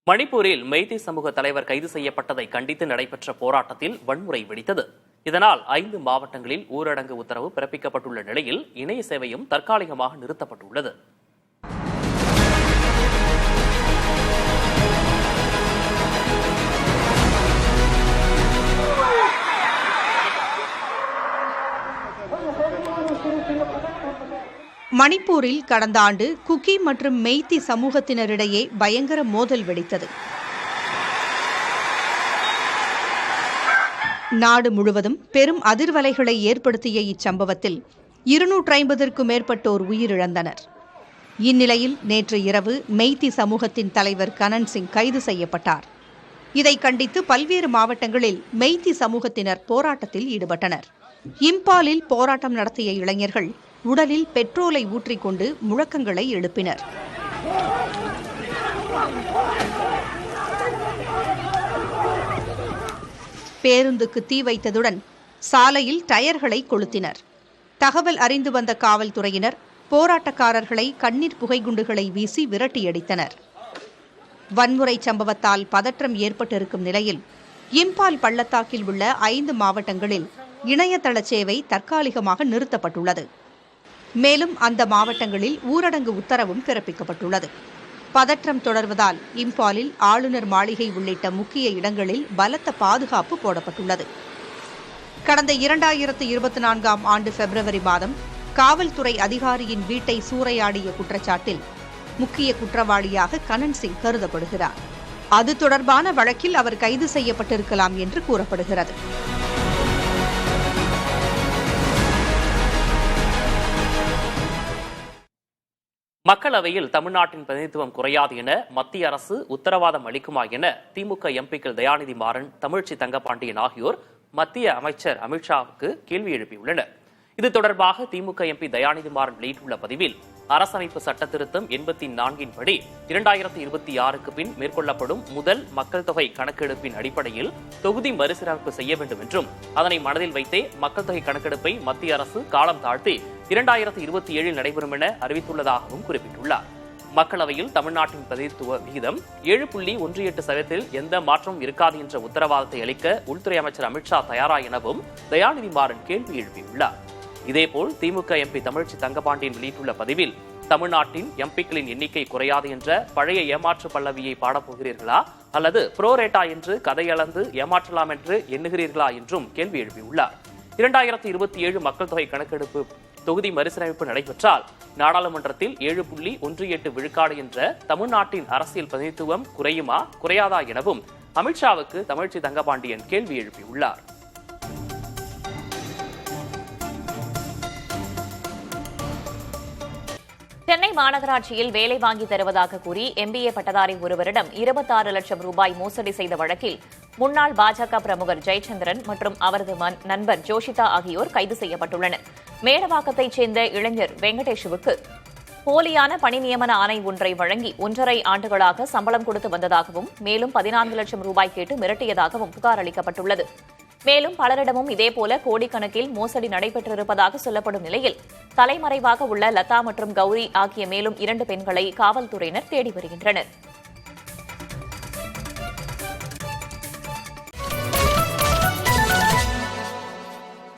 மணிப்பூரில் மெய்தி சமூக தலைவர் கைது செய்யப்பட்டதை கண்டித்து நடைபெற்ற போராட்டத்தில் வன்முறை வெடித்தது. இதனால் 5 மாவட்டங்களில் ஊரடங்கு உத்தரவு பிறப்பிக்கப்பட்டுள்ள நிலையில் இணைய சேவையும் தற்காலிகமாக நிறுத்தப்பட்டுள்ளது. மணிப்பூரில் கடந்த ஆண்டு குக்கி மற்றும் மெய்தி சமூகத்தினரிடையே பயங்கர மோதல் வெடித்தது. நாடு முழுவதும் பெரும் அதிர்வலைகளை ஏற்படுத்திய இச்சம்பவத்தில் 250க்கும் மேற்பட்டோர் உயிரிழந்தனர். இந்நிலையில் நேற்று இரவு மெய்தி சமூகத்தின் தலைவர் கனன் சிங் கைது செய்யப்பட்டார். இதை கண்டித்து பல்வேறு மாவட்டங்களில் மெய்தி சமூகத்தினர் போராட்டத்தில் ஈடுபட்டனர். இம்பாலில் போராட்டம் நடத்திய இளைஞர்கள் உடலில் பெட்ரோலை ஊற்றிக்கொண்டு முழக்கங்களை எழுப்பினர். பேருந்துக்கு தீ வைத்ததுடன் சாலையில் டயர்களை கொளுத்தினர். தகவல் அறிந்து வந்த காவல்துறையினர் போராட்டக்காரர்களை கண்ணீர் புகைக்குண்டுகளை வீசி விரட்டியடித்தனர். வன்முறை சம்பவத்தால் பதற்றம் ஏற்பட்டிருக்கும் நிலையில் இம்பால் பள்ளத்தாக்கில் உள்ள 5 மாவட்டங்களில் இணையதள சேவை தற்காலிகமாக நிறுத்தப்பட்டுள்ளது. மேலும் அந்த மாவட்டங்களில் ஊரடங்கு உத்தரவும் பிறப்பிக்கப்பட்டுள்ளது. பதற்றம் தொடர்வதால் இம்பாலில் ஆளுநர் மாளிகை உள்ளிட்ட முக்கிய இடங்களில் பலத்த பாதுகாப்பு போடப்பட்டுள்ளது. கடந்த 2024ஆம் ஆண்டு பிப்ரவரி மாதம் காவல்துறை அதிகாரியின் வீட்டை சூறையாடிய குற்றச்சாட்டில் முக்கிய குற்றவாளியாக கனன் சிங் கருதப்படுகிறார். அது தொடர்பான வழக்கில் அவர் கைது செய்யப்பட்டிருக்கலாம் என்று கூறப்படுகிறது. மக்களவையில் தமிழ்நாட்டின் பிரதிநிதித்துவம் குறையாது என மத்திய அரசு உத்தரவாதம் அளிக்குமா என திமுக எம்பிக்கள் தயாநிதி மாறன், தமிழ்ச்சி தங்கபாண்டியன் ஆகியோர் மத்திய அமைச்சர் அமித்ஷாவுக்கு கேள்வி எழுப்பியுள்ளனர். இது தொடர்பாக திமுக எம்பி தயாநிதி மாறன் வெளியிட்டுள்ள பதிவில், அரசமைப்பு சட்ட திருத்தம் 84 படி 2026க்கு பின் மேற்கொள்ளப்படும் முதல் மக்கள் தொகை கணக்கெடுப்பின் அடிப்படையில் தொகுதி மறுசீரமைப்பு செய்ய வேண்டும் என்றும், அதனை மனதில் வைத்தே மக்கள் தொகை கணக்கெடுப்பை மத்திய அரசு காலம் தாழ்த்தி 2027 நடைபெறும் என அறிவித்துள்ளதாகவும் குறிப்பிட்டுள்ளார். மக்களவையில் தமிழ்நாட்டின் பிரதிநிதித்துவ விகிதம் 7.18% எந்த மாற்றமும் இருக்காது என்ற உத்தரவாதத்தை அளிக்க உள்துறை அமைச்சர் அமித்ஷா தயாரா எனவும் தயாநிதி மாறன் கேள்வி எழுப்பியுள்ளார். இதேபோல் திமுக எம்பி தமிழ்ச்சி தங்கபாண்டியன் வெளியிட்டுள்ள பதிவில், தமிழ்நாட்டின் எம்பிக்களின் எண்ணிக்கை குறையாது என்ற பழைய ஏமாற்று பல்லவியை பாடப்போகிறீர்களா அல்லது புரோரேட்டா என்று கதையளந்து ஏமாற்றலாம் என்று எண்ணுகிறீர்களா என்றும் கேள்வி எழுப்பியுள்ளார். 2027 மக்கள் தொகை கணக்கெடுப்பு தொகுதி மறுசீரமைப்பு நடைபெற்றால் நாடாளுமன்றத்தில் 7.18 விழுக்காடு என்ற தமிழ்நாட்டின் அரசியல் பிரதிநிதித்துவம் குறையுமா குறையாதா எனவும் அமித்ஷாவுக்கு தமிழ்ச்சி தங்கபாண்டியன் கேள்வி எழுப்பியுள்ளார். சென்னை மாநகராட்சியில் வேலை வாங்கி தருவதாக கூறி MBA பட்டதாரி ஒருவரிடம் 26 லட்சம் ரூபாய் மோசடி செய்த வழக்கில் முன்னாள் பாஜக பிரமுகர் ஜெயச்சந்திரன் மற்றும் அவரது நண்பர் ஜோஷிதா ஆகியோர் கைது செய்யப்பட்டுள்ளனர். மேடவாக்கத்தைச் சேர்ந்த இளைஞர் வெங்கடேஷுவுக்கு போலியான பணி நியமன ஆணை ஒன்றை வழங்கி 1.5 ஆண்டுகளாக சம்பளம் கொடுத்து வந்ததாகவும், மேலும் 14 லட்சம் ரூபாய் கேட்டு மிரட்டியதாகவும் புகார் அளிக்கப்பட்டுள்ளது. மேலும் பலரிடமும் இதேபோல கோடிக்கணக்கில் மோசடி நடைபெற்றிருப்பதாக சொல்லப்படும் நிலையில் தலைமறைவாக உள்ள லதா மற்றும் கௌரி ஆகிய மேலும் 2 பெண்களை காவல்துறையினர் தேடி வருகின்றனர்.